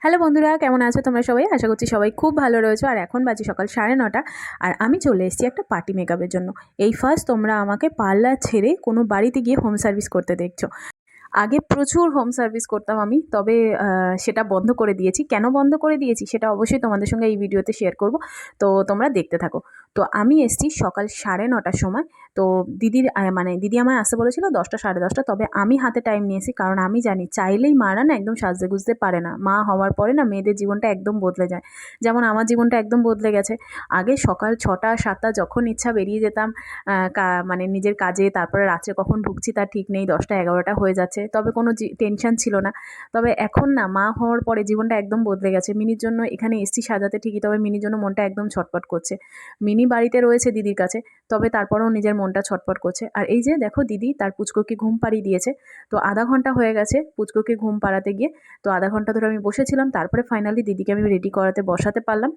Hello বন্ধুরা, কেমন আছো তোমরা সবাই? আশা করছি সবাই খুব ভালো রয়েছো। আর এখন বাজে সকাল 9:30 আর আমি চলে এসেছি একটা পার্টি মেকআপের জন্য। এই ফার্স্ট তোমরা আমাকে পার্লার ছেড়ে কোনো বাড়িতে গিয়ে হোম সার্ভিস করতে দেখছো। আগে প্রচুর হোম সার্ভিস করতাম আমি, তবে সেটা বন্ধ করে দিয়েছি। কেন বন্ধ করে দিয়েছি সেটা অবশ্যই তোমাদের সঙ্গে এই ভিডিওতে শেয়ার করব, তো তোমরা দেখতে থাকো। তো আমি এসেছি সকাল 9:30টার সময়। তো দিদির মানে দিদি আমায় আসতে বলেছিল 10টা 10:30, তবে আমি হাতে টাইম নিয়েছি, কারণ আমি জানি চাইলেই মারা না একদম সাজতে গুজতে পারে না। মা হওয়ার পরে না মেয়েদের জীবনটা একদম বদলে যায়, যেমন আমার জীবনটা একদম বদলে গেছে। আগে সকাল 6টা 7টা যখন ইচ্ছা বেরিয়ে যেতাম, মানে নিজের কাজে। তারপরে রাত্রে কখন ঢুকছি তার ঠিক নেই, 10টা 11টা হয়ে যাচ্ছে, তবে কোনো টেনশন ছিল না। তবে এখন না মা হওয়ার পরে জীবনটা একদম বদলে গেছে। মিনির জন্য এখানে এসছি সাজাতে ঠিকই, তবে মিনির জন্য মনটা একদম ছটফট করছে। মিনি বাড়িতে রয়েছে দিদির কাছে, তবে তারপরেও নিজের মনটা ছটফট করছে। আর এই যে দেখো, দিদি তার পুচকুকে ঘুম পাড়িয়ে দিয়েছে। তো আধা ঘন্টা হয়ে গেছে পুচকুকে ঘুম পাড়াতে গিয়ে। তো আধা ঘন্টা ধরে আমি বসেছিলাম, তারপরে ফাইনালি দিদিকে আমি রেডি করাতে বসাতে পারলাম।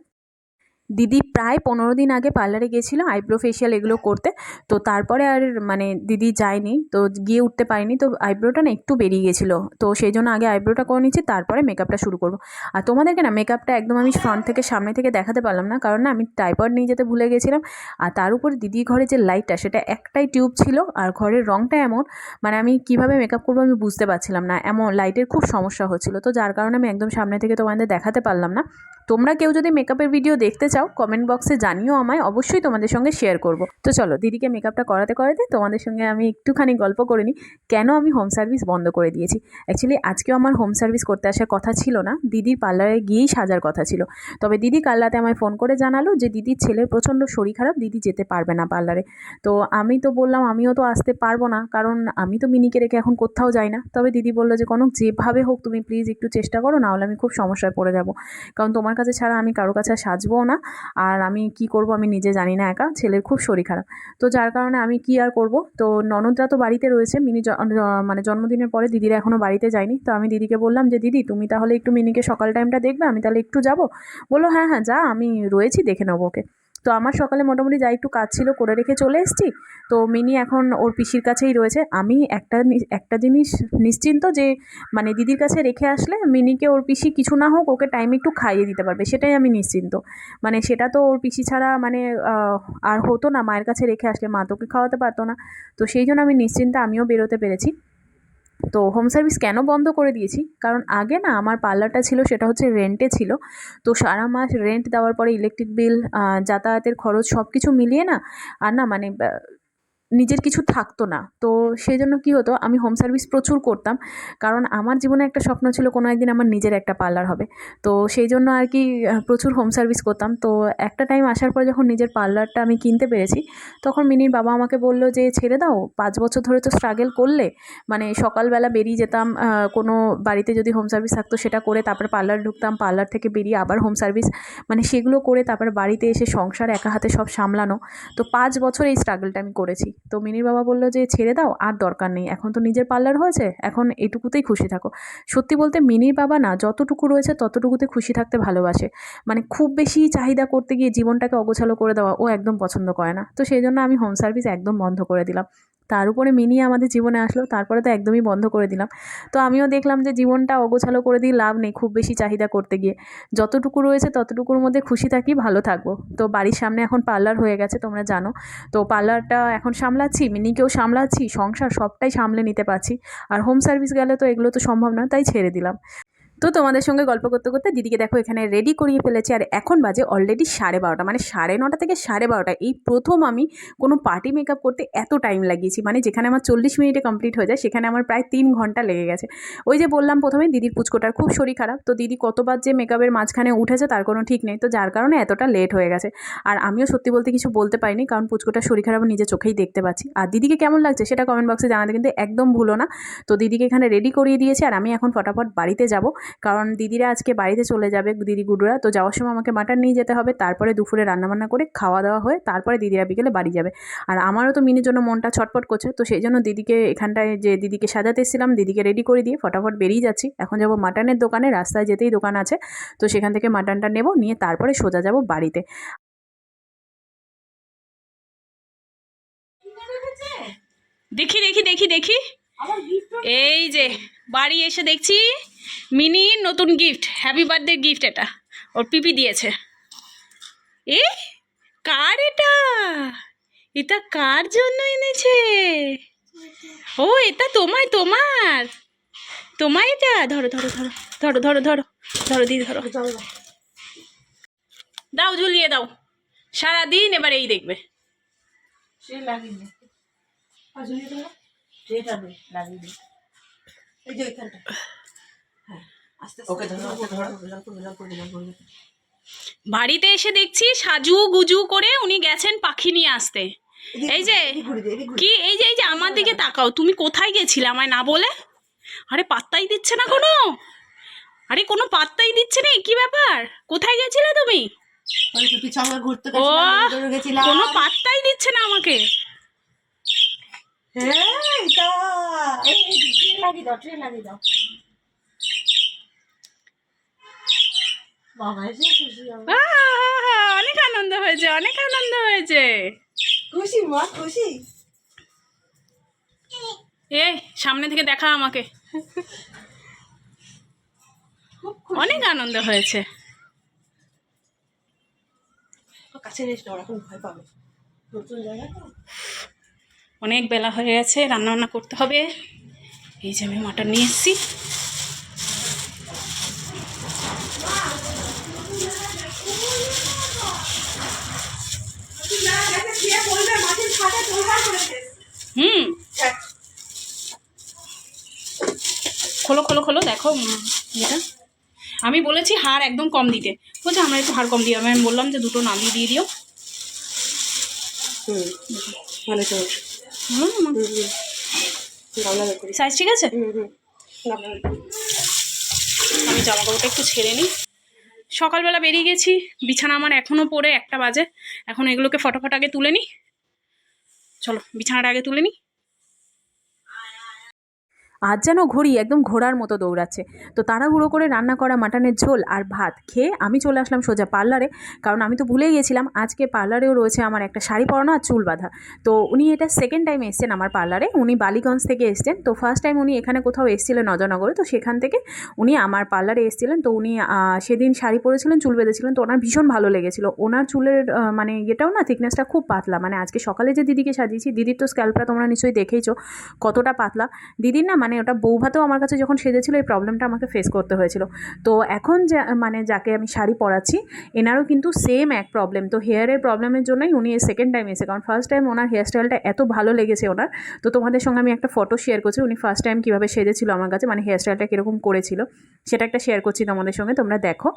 দিদি প্রায় 15 দিন আগে পার্লারে গিয়েছিল আইব্রো ফেশিয়াল এগুলো করতে। তো তারপরে আর মানে দিদি যায়নি, তো গিয়ে উঠতে পারিনি। তো আইব্রোটা না একটু বেরিয়ে গেছিলো, তো সেই জন্য আগে আইব্রোটা করে নিচ্ছি, তারপরে মেকআপটা শুরু করবো। আর তোমাদেরকে না মেকআপটা একদম আমি ফ্রন্ট থেকে সামনে থেকে দেখাতে পারলাম না, কারণ না আমি ট্রাইপড নিয়ে যেতে ভুলে গেছিলাম। আর তার উপর দিদির ঘরে যে লাইটটা, সেটা একটাই টিউব ছিল, আর ঘরের রঙটা এমন, মানে আমি কিভাবে মেকআপ করবো আমি বুঝতে পারছিলাম না, এমন লাইটের খুব সমস্যা হচ্ছিল। তো যার কারণে আমি একদম সামনে থেকে তোমাদের দেখাতে পারলাম না। তোমরা কেউ যদি মেকআপের ভিডিও দেখতে চাও কমেন্ট বক্সে জানিও আমায়, অবশ্যই তোমাদের সঙ্গে শেয়ার করব। তো চলো, দিদিকে মেকআপটা করাতে করাতে তোমাদের সঙ্গে আমি একটুখানি গল্প করে নিই কেন আমি হোম সার্ভিস বন্ধ করে দিয়েছি। অ্যাকচুয়ালি আজকেও আমার হোম সার্ভিস করতে আসার কথা ছিল না, দিদির পার্লারে গিয়েই সাজার কথা ছিল। তবে দিদি কাল রাতে আমায় ফোন করে জানালো যে দিদির ছেলের প্রচণ্ড শরীর খারাপ, দিদি যেতে পারবে না পার্লারে। তো আমি তো বললাম আমিও তো আসতে পারবো না, কারণ আমি তো মিনিকে রেখে এখন কোথাও যাই না। তবে দিদি বললো যে কনক, যেভাবে হোক তুমি প্লিজ একটু চেষ্টা করো, নাহলে আমি খুব সমস্যায় পড়ে যাবো, কারণ তোমার কাছে ছাড়া আমি কারো কাছে সাজবও না। আর আমি কি করব আমি নিজে জানি না, একা ছেলের খুব শরীর খারাপ। তো যার কারণে আমি কি আর করব। তো ননদরা তো বাড়িতে রয়েছে, মিনি মানে জন্মদিনের পরে দিদিরা এখনও বাড়িতে যায়নি। তো আমি দিদিকে বললাম যে দিদি তুমি তাহলে একটু মিনিকে সকাল টাইমটা দেখবে, আমি তাহলে একটু যাব। বললো হ্যাঁ হ্যাঁ যা, আমি রয়েছি, দেখে নেবো ওকে। তো আমার সকালে মোটামুটি যা একটু কাজ ছিল করে রেখে চলে এসেছি। তো মিনি এখন ওর পিসির কাছেই রয়েছে। আমি একটা জিনিস নিশ্চিন্ত যে মানে দিদির কাছে রেখে আসলে মিনিকে ওর পিসি কিছু না হোক ওকে টাইমে একটু খাইয়ে দিতে পারবে, সেটাই আমি নিশ্চিন্ত। মানে সেটা তো ওর পিসি ছাড়া মানে আর হতো না, মায়ের কাছে রেখে আসলে মা তোকে খাওয়াতে পারতো না। তো সেই জন্য আমি নিশ্চিন্তে আমিও বেরোতে পেরেছি। তো হোম সার্ভিস কেন বন্ধ করে দিয়েছি, কারণ আগে না আমার পার্লারটা ছিল সেটা হচ্ছে রেন্টে ছিল। তো সারা মাস রেন্ট দেওয়ার পরে ইলেকট্রিক বিল, যাতায়াতের খরচ সব কিছু মিলিয়ে না আর না মানে নিজের কিছু থাকতো না। তো সেই জন্য কী হতো, আমি হোম সার্ভিস প্রচুর করতাম, কারণ আমার জীবনে একটা স্বপ্ন ছিল কোনো একদিন আমার নিজের একটা পার্লার হবে। তো সেই জন্য আর কি প্রচুর হোম সার্ভিস করতাম। তো একটা টাইম আসার পর যখন নিজের পার্লারটা আমি কিনতে পেরেছি, তখন মিনির বাবা আমাকে বলল যে ছেড়ে দাও, 5 বছর ধরে তো স্ট্রাগল করলে। মানে সকালবেলা বেরিয়ে যেতাম, কোনো বাড়িতে যদি হোম সার্ভিস থাকতো সেটা করে তারপরে পার্লার ঢুকতাম, পার্লার থেকে বেরিয়ে আবার হোম সার্ভিস, মানে সেগুলো করে তারপরে বাড়িতে এসে সংসার একা হাতে সব সামলানো। তো 5 বছর এই স্ট্রাগলটা আমি করেছি। তো মিনির বাবা বলল যে ছেড়ে দাও, আর দরকার নেই, এখন তো নিজের পার্লার হয়েছে, এখন এটুকুতেই খুশি থাকো। সত্যি বলতে মিনির বাবা না যতটুকু রয়েছে ততটুকুতে খুশি থাকতে ভালোবাসে। মানে খুব বেশি চাহিদা করতে গিয়ে জীবনটাকে অগোছালো করে দেওয়া ও একদম পছন্দ করে না। তো সেই জন্য আমি হোম সার্ভিস একদম বন্ধ করে দিলাম। তার উপরে মিনি আমাদের জীবনে আসলো, তারপরে তো একদমই বন্ধ করে দিলাম। তো আমিও দেখলাম যে জীবনটা অগোছালো করে দিয়ে লাভ নেই খুব বেশি চাহিদা করতে গিয়ে। যতটুকু রয়েছে ততটুকুর মধ্যে খুশি থাকি, ভালো থাকবো। তো বাড়ির সামনে এখন পার্লার হয়ে গেছে তোমরা জানো। তো পার্লারটা এখন সামলাচ্ছি, মিনিকেও সামলাচ্ছি, সংসার সবটাই সামলে নিতে পারছি। আর হোম সার্ভিস গেলে তো এগুলো তো সম্ভব না, তাই ছেড়ে দিলাম। তো তোমাদের সঙ্গে গল্প করতে করতে দিদিকে দেখো এখানে রেডি করিয়ে ফেলেছি, আর এখন বাজে অলরেডি 12:30, মানে 9:30 থেকে 12:30। এই প্রথম আমি কোনো পার্টি মেকআপ করতে এত টাইম লাগিয়েছি, মানে যেখানে আমার 40 মিনিটে কমপ্লিট হয়ে যায় সেখানে আমার প্রায় 3 ঘন্টা লেগে গেছে। ওই যে বললাম প্রথমে দিদির পুচকোটার খুব শরীর খারাপ, তো দিদি কতবার যে মেকআপের মাঝখানে উঠেছে তার কোনো ঠিক নেই, তো যার কারণে এতটা লেট হয়ে গেছে। আর আমিও সত্যি বলতে কিছু বলতে পারিনি, কারণ পুচকোটার শরীর খারাপ নিজে চোখেই দেখতে পাচ্ছি। আর দিদিকে কেমন লাগছে সেটা কমেন্ট বক্সে জানাতে কিন্তু একদম ভুলো না। তো দিদিকে এখানে রেডি করিয়ে দিয়েছি, আর আমি এখন ফটাফট বাড়িতে যাব, কারণ দিদিরা আজকে বাড়িতে চলে যাবে, দিদি গুডুরা। তো যাওয়ার সময় আমাকে মাটন নিয়ে যেতে হবে, তারপরে দুপুরে রান্নাবান্না করে খাওয়া দাওয়া হয়ে তারপরে দিদিরা বিকেলে বাড়ি যাবে। আর আমারও তো মিনির জন্য মনটা ছটফট করছে, তো সেই জন্য দিদিকে এখানটায় যে দিদিকে সাজাতে এসেছিলাম দিদিকে রেডি করে দিয়ে ফটাফট বেরিয়ে যাচ্ছি। এখন যাব মাটনের দোকানে, রাস্তায় যেতেই দোকান আছে, তো সেখান থেকে মাটনটা নেব, নিয়ে তারপরে সোজা যাব বাড়িতে। দেখি দেখি দেখি দেখি এই যে বাড়ি এসে দেখছি মিনির নতুন গিফট, হ্যাপি বার্থডে গিফট। এটা ওর পিপি দিয়েছে। এ কার এটা? এটা কার জন্য এনেছে? ও এটা তোমায়, তোমার তোমায় এটা। ধরো ধরো ধরো ধরো ধরো ধরো ধরো দিদি, ধরো দাও, ঝুলিয়ে দাও সারাদিন, এবার এই দেখবে। বাড়িতে এসে দেখছি সাজু গুজু করে উনি গেছেন পাখি নিয়ে আসতে। এই যে কি, এই যে এই যে আমার দিকে তাকাও, তুমি কোথায় গেছিলে আমায় না বলে? আরে পাত্তাই দিচ্ছে না কোনো, আরে কোনো পাত্তাই দিচ্ছে না, কি ব্যাপার? কোথায় গেছিলে তুমি? ও কোনো পাত্তাই দিচ্ছে না আমাকে। অনেক আনন্দ হয়েছে, অনেক আনন্দ হয়েছে। খুশি মা, খুশি। এ সামনে থেকে দেখা আমাকে। অনেক আনন্দ হয়েছে। অনেক বেলা হয়ে গেছে, রান্না বান্না করতে হবে। এই যে আমি মাটন নিয়ে এসেছি। খোলো খোলো খোলো, দেখো যেটা আমি বলেছি হাড় একদম কম দিতে, বলছে আমরা একটু হাড় কম দিই। আমি বললাম যে দুটো নামিয়ে দিয়ে দিও। সাইজ ঠিক আছে। আমি জামা কাপড়টা একটু ছেড়ে নিই। সকালবেলা বেরিয়ে গেছি, বিছানা আমার এখনও পড়ে 1টা বাজে। এখন এগুলোকে ফটাফট আগে তুলে নিই। চলো বিছানাটা আগে তুলে নিই। আজ যেন ঘড়ি একদম ঘোড়ার মতো দৌড়াচ্ছে। তো তাড়াহুড়ো করে রান্না করা মাটনের ঝোল আর ভাত খেয়ে আমি চলে আসলাম সোজা পার্লারে। কারণ আমি তো ভুলেই গেছিলাম আজকে পার্লারেও রয়েছে আমার একটা শাড়ি পরানো আর চুল বাঁধা। তো উনি এটা সেকেন্ড টাইম এসছেন আমার পার্লারে। উনি বালিগঞ্জ থেকে এসছেন। তো ফার্স্ট টাইম উনি এখানে কোথাও এসেছিলেন নজরনগরে, তো সেখান থেকে উনি আমার পার্লারে এসেছিলেন। তো উনি সেদিন শাড়ি পরেছিলেন, চুল বেঁধেছিলেন। তো ওনার ভীষণ ভালো লেগেছিলো। ওনার চুলের মানে এটাও না থিকনেসটা খুব পাতলা। মানে আজকে সকালে যে দিদিকে সাজিয়েছি, দিদির তো স্ক্যাল্পটা তোমরা নিশ্চয়ই দেখেইছো কতটা পাতলা। দিদির না মানে ওটা বৌভাতেও আমার কাছে যখন সেজেছিল এই প্রবলেমটা আমাকে ফেস করতে হয়েছিল। তো এখন মানে যাকে আমি শাড়ি পরাচ্ছি এনারও কিন্তু সেম এক প্রবলেম। তো হেয়ারের প্রবলেমের জন্যই উনি সেকেন্ড টাইম এসে, কারণ ফার্স্ট টাইম ওনার হেয়ারস্টাইলটা এত ভালো লেগেছে ওনার। তো তোমাদের সঙ্গে আমি একটা ফটো শেয়ার করছি উনি ফার্স্ট টাইম কীভাবে সেজেছিল আমার কাছে, মানে হেয়ারস্টাইলটা কীরকম করেছিল সেটা একটা শেয়ার করছি তোমাদের সঙ্গে, তোমরা দেখো।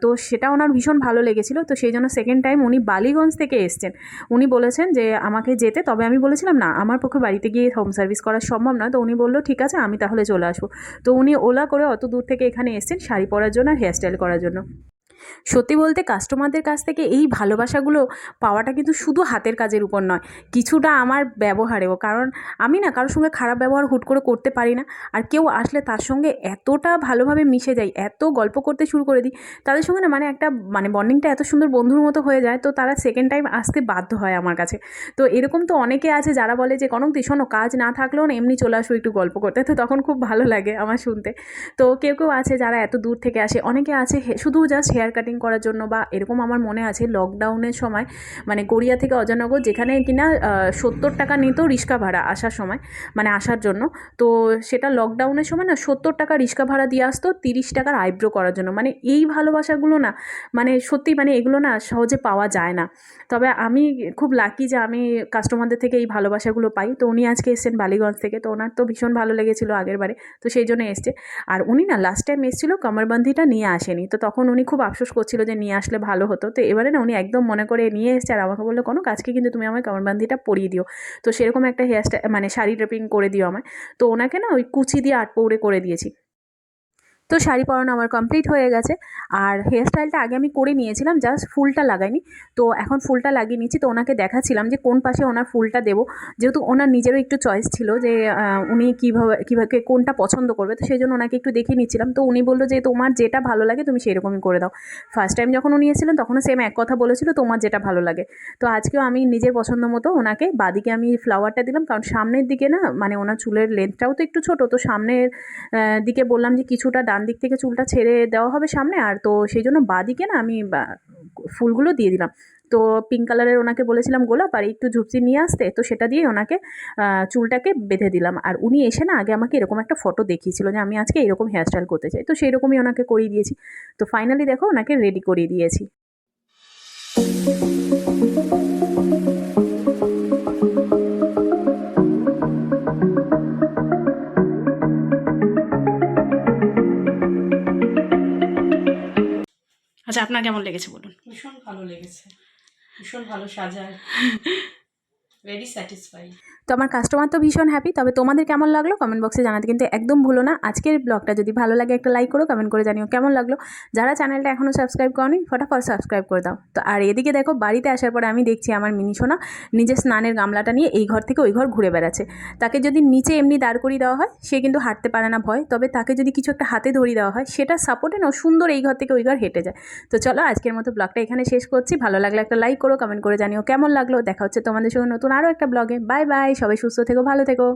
তো সেটা ওনার ভীষণ ভালো লেগেছিল। তো সেই জন্য সেকেন্ড টাইম উনি বালিগঞ্জ থেকে এসছেন। উনি বলেছেন যে আমাকে যেতে, তবে আমি বলেছিলাম না আমার পক্ষে বাড়িতে গিয়ে হোম সার্ভিস করা সম্ভব না। তো উনি বললো ঠিক আছে আমি তাহলে চলে আসবো। তো উনি ওলা করে অত দূর থেকে এখানে এসেছেন শাড়ি পরার জন্য আর হেয়ারস্টাইল করার জন্য। সত্যি বলতে কাস্টমারদের কাছ থেকে এই ভালোবাসাগুলো পাওয়াটা কিন্তু শুধু হাতের কাজের উপর নয়, কিছুটা আমার ব্যবহারেও। কারণ আমি না কারোর সঙ্গে খারাপ ব্যবহার হুট করে করতে পারি না। আর কেউ আসলে তার সঙ্গে এতটা ভালোভাবে মিশে যাই, এত গল্প করতে শুরু করে দিই তাদের সঙ্গে না, মানে একটা মানে বন্ডিংটা এত সুন্দর বন্ধুর মতো হয়ে যায়। তো তারা সেকেন্ড টাইম আসতে বাধ্য হয় আমার কাছে। তো এরকম তো অনেকে আছে যারা বলে যে কনকদি শোনো কাজ না থাকলেও না এমনি চলে আসো একটু গল্প করতে। তো তখন খুব ভালো লাগে আমার শুনতে। তো কেউ কেউ আছে যারা এত দূর থেকে আসে, অনেকে আছে শুধু জাস্ট হেয়ার কাটিং করার জন্য। বা এরকম আমার মনে আছে লকডাউনের সময় মানে গড়িয়া থেকে অজয়নগর, যেখানে কিনা 70 টাকা নিত রিক্সা ভাড়া আসার সময়, মানে আসার জন্য। তো সেটা লকডাউনের সময় না 70 টাকা রিক্সা ভাড়া দিয়ে আসতো 30 টাকার আইব্রো করার জন্য। মানে এই ভালোবাসাগুলো না মানে সত্যি মানে এগুলো না সহজে পাওয়া যায় না। তবে আমি খুব লাকি যে আমি কাস্টমারদের থেকে এই ভালোবাসাগুলো পাই। তো উনি আজকে এসেছেন বালিগঞ্জ থেকে, তো ওনার তো ভীষণ ভালো লেগেছিলো আগের বারে, তো সেই জন্য এসছে। আর উনি না লাস্ট টাইম এসেছিলো কামারবান্ধিটা নিয়ে আসেনি। তো তখন উনি খুব আফসোস করছিল যে নিয়ে আসলে ভালো হতো। তো এবারে না উনি একদম মনে করে নিয়ে এসছে আর আমাকে বললো কোনো কাজকে কিন্তু তুমি আমার কামারবান্ধিটা পরিয়ে দিও। তো সেরকম একটা হেয়ারস্টাইল মানে শাড়ি ড্রেপিং করে দিও আমায়। তো ওনাকে না ওই কুচি দিয়ে আটপৌড়ে করে দিয়েছি। তো শাড়ি পরানো আমার কমপ্লিট হয়ে গেছে। আর হেয়ার স্টাইলটা আগে আমি করে নিয়েছিলাম, জাস্ট ফুলটা লাগাইনি। তো এখন ফুলটা লাগিয়ে নিচ্ছি। তো ওনাকে দেখাচ্ছিলাম যে কোন পাশে ওনার ফুলটা দেবো, যেহেতু ওনার নিজেরও একটু চয়েস ছিল যে উনি কীভাবে কোনটা পছন্দ করবে। তো সেই জন্য ওনাকে একটু দেখিয়ে নিচ্ছিলাম। তো উনি বললো যে তোমার যেটা ভালো লাগে তুমি সেরকমই করে দাও। ফার্স্ট টাইম যখন উনি এসেছিলেন তখনও সেম এক কথা বলেছিল, তোমার যেটা ভালো লাগে। তো আজকেও আমি নিজের পছন্দ মতো ওনাকে বাদিকে আমি ফ্লাওয়ারটা দিলাম, কারণ সামনের দিকে না মানে ওনার চুলের লেন্থটাও তো একটু ছোটো। তো সামনের দিকে বললাম যে কিছুটা ডান দিক থেকে চুলটা ছেড়ে দেওয়া হবে সামনে, আর তো সেই জন্য বাদিকে না আমি ফুলগুলো দিয়ে দিলাম। তো পিঙ্ক কালারের ওনাকে বলেছিলাম গোলাপ আর একটু ঝুপচি নিয়ে আসতে, তো সেটা দিয়ে ওনাকে চুলটাকে বেঁধে দিলাম। আর উনি এসে না আগে আমাকে এরকম একটা ফটো দেখিয়েছিল যে আমি আজকে এরকম হেয়ারস্টাইল করতে চাই, তো সেই রকমই ওনাকে করিয়ে দিয়েছি। তো ফাইনালি দেখো ওনাকে রেডি করিয়ে দিয়েছি। আচ্ছা, আপনার কেমন লেগেছে বলুন? ভীষণ ভালো লেগেছে, ভীষণ ভালো সাজায়, ভেরি স্যাটিসফাইড। তো আমার কাস্টমার তো ভীষণ হ্যাপি। তবে তোমাদের কেমন লাগলো কমেন্ট বক্সে জানাতে কিন্তু একদম ভুলো না। আজকের ব্লগটা যদি ভালো লাগে একটা লাইক করো, কমেন্ট করে জানিও কেমন লাগলো। যারা চ্যানেলটা এখনও সাবস্ক্রাইব করনি ফটাফট সাবস্ক্রাইব করে দাও। তো আর এদিকে দেখো বাড়িতে আসার পরে আমি দেখছি আমার মিনি সোনা নিজের স্নানের গামলাটা নিয়ে এই ঘর থেকে ওই ঘর ঘুরে বেড়াচ্ছে। তাকে যদি নিচে এমনি দাঁড় করিয়ে দেওয়া হয় সে কিন্তু হাঁটতে পারে না ভয়, তবে তাকে যদি কিছু একটা হাতে ধরিয়ে দেওয়া হয় সেটা সাপোর্টে না সুন্দর এই ঘর থেকে ওই ঘর হেঁটে যায়। তো চলো আজকের মতো ব্লগটা এখানে শেষ করছি। ভালো লাগলে একটা লাইক করো, কমেন্ট করে জানিও কেমন লাগলো। দেখা হচ্ছে তোমাদের সঙ্গে নতুন আরও একটা ব্লগে। বাই বাই, সবাই সুস্থ থেকো, ভালো থেকো।